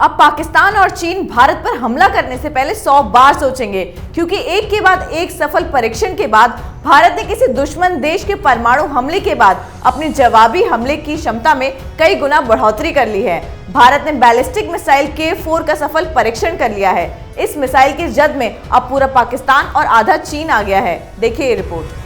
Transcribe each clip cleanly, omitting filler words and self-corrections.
अब पाकिस्तान और चीन भारत पर हमला करने से पहले 100 बार सोचेंगे, क्योंकि एक के बाद एक सफल परीक्षण के बाद भारत ने किसी दुश्मन देश के परमाणु हमले के बाद अपनी जवाबी हमले की क्षमता में कई गुना बढ़ोतरी कर ली है। भारत ने बैलिस्टिक मिसाइल K4 का सफल परीक्षण कर लिया है। इस मिसाइल की जद में अब पूरा पाकिस्तान और आधा चीन आ गया है। देखिए ये रिपोर्ट।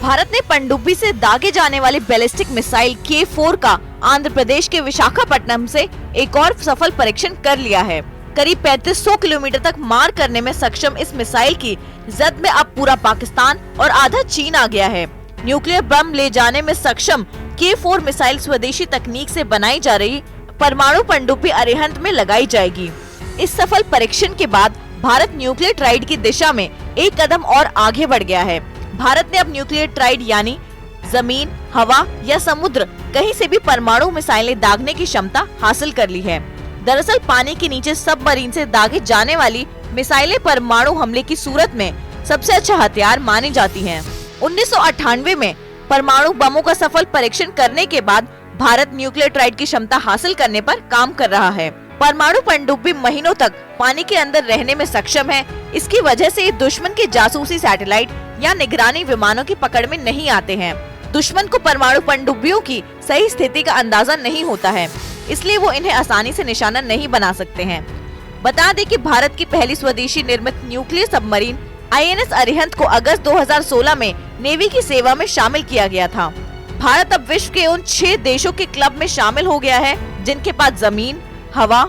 भारत ने पनडुब्बी से दागे जाने वाली बैलिस्टिक मिसाइल K4 का आंध्र प्रदेश के विशाखापट्टनम से एक और सफल परीक्षण कर लिया है। करीब 3500 किलोमीटर तक मार करने में सक्षम इस मिसाइल की जद में अब पूरा पाकिस्तान और आधा चीन आ गया है। न्यूक्लियर बम ले जाने में सक्षम K4 मिसाइल स्वदेशी तकनीक से बनाई जा रही परमाणु पनडुब्बी अरिहंत में लगाई जाएगी। इस सफल परीक्षण के बाद भारत न्यूक्लियर ट्राइड की दिशा में एक कदम और आगे बढ़ गया है। भारत ने अब न्यूक्लियर ट्राइड यानी जमीन, हवा या समुद्र कहीं से भी परमाणु मिसाइलें दागने की क्षमता हासिल कर ली है। दरअसल पानी के नीचे सबमरीन से दागे जाने वाली मिसाइलें परमाणु हमले की सूरत में सबसे अच्छा हथियार मानी जाती हैं। 1998 में परमाणु बमों का सफल परीक्षण करने के बाद भारत न्यूक्लियर ट्राइड की क्षमता हासिल करने पर काम कर रहा है। परमाणु पनडुब्बी महीनों तक पानी के अंदर रहने में सक्षम है। इसकी वजह से ये दुश्मन के जासूसी सैटेलाइट या निगरानी विमानों की पकड़ में नहीं आते हैं। दुश्मन को परमाणु पनडुब्बियों की सही स्थिति का अंदाजा नहीं होता है, इसलिए वो इन्हें आसानी से निशाना नहीं बना सकते हैं। बता दें कि भारत की पहली स्वदेशी निर्मित न्यूक्लियर सबमरीन INS अरिहंत को अगस्त 2016 में नेवी की सेवा में शामिल किया गया था। भारत अब विश्व के उन 6 देशों के क्लब में शामिल हो गया है जिनके पास जमीन, हवा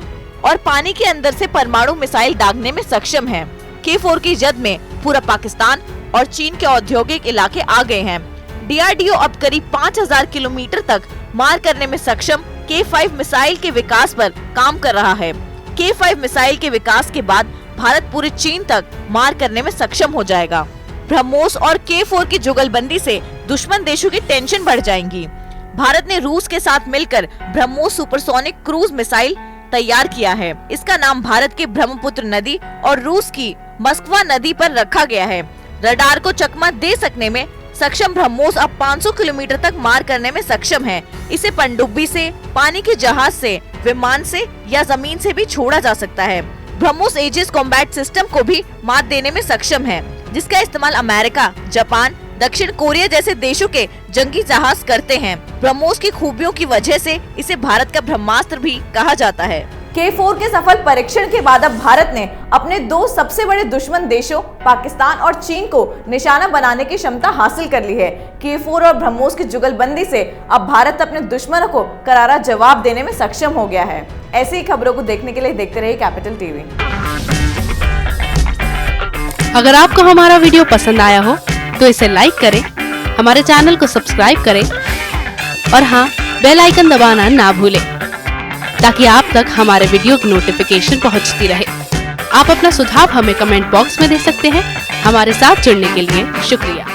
और पानी के अंदर से परमाणु मिसाइल दागने में सक्षम है। K4 की जद में पूरा पाकिस्तान और चीन के औद्योगिक इलाके आ गए हैं। DRDO अब करीब 5000 किलोमीटर तक मार करने में सक्षम K5 मिसाइल के विकास पर काम कर रहा है। K5 मिसाइल के विकास के बाद भारत पूरे चीन तक मार करने में सक्षम हो जाएगा। ब्रह्मोस और K4 की जुगलबंदी से दुश्मन देशों की टेंशन बढ़ जाएंगी। भारत ने रूस के साथ मिलकर ब्रह्मोस सुपरसोनिक क्रूज मिसाइल तैयार किया है। इसका नाम भारत के ब्रह्मपुत्र नदी और रूस की मस्कवा नदी पर रखा गया है। रडार को चकमा दे सकने में सक्षम ब्रह्मोस अब 500 किलोमीटर तक मार करने में सक्षम है। इसे पनडुब्बी से, पानी के जहाज से, विमान से या जमीन से भी छोड़ा जा सकता है। ब्रह्मोस एजिस कॉम्बैट सिस्टम को भी मात देने में सक्षम है, जिसका इस्तेमाल अमेरिका, जापान, दक्षिण कोरिया जैसे देशों के जंगी जहाज करते हैं। ब्रह्मोस की खूबियों की वजह से इसे भारत का ब्रह्मास्त्र भी कहा जाता है। K4 के सफल परीक्षण के बाद अब भारत ने अपने 2 सबसे बड़े दुश्मन देशों पाकिस्तान और चीन को निशाना बनाने की क्षमता हासिल कर ली है। K4 और ब्रह्मोस की जुगलबंदी से अब भारत अपने दुश्मनों को करारा जवाब देने में सक्षम हो गया है। ऐसी ही खबरों को देखने के लिए देखते रहिए कैपिटल टीवी। अगर आपको हमारा वीडियो पसंद आया हो तो इसे लाइक करें, हमारे चैनल को सब्सक्राइब करें और हाँ, बेल आइकन दबाना ना भूलें ताकि आप तक हमारे वीडियो की नोटिफिकेशन पहुंचती रहे। आप अपना सुझाव हमें कमेंट बॉक्स में दे सकते हैं। हमारे साथ जुड़ने के लिए शुक्रिया।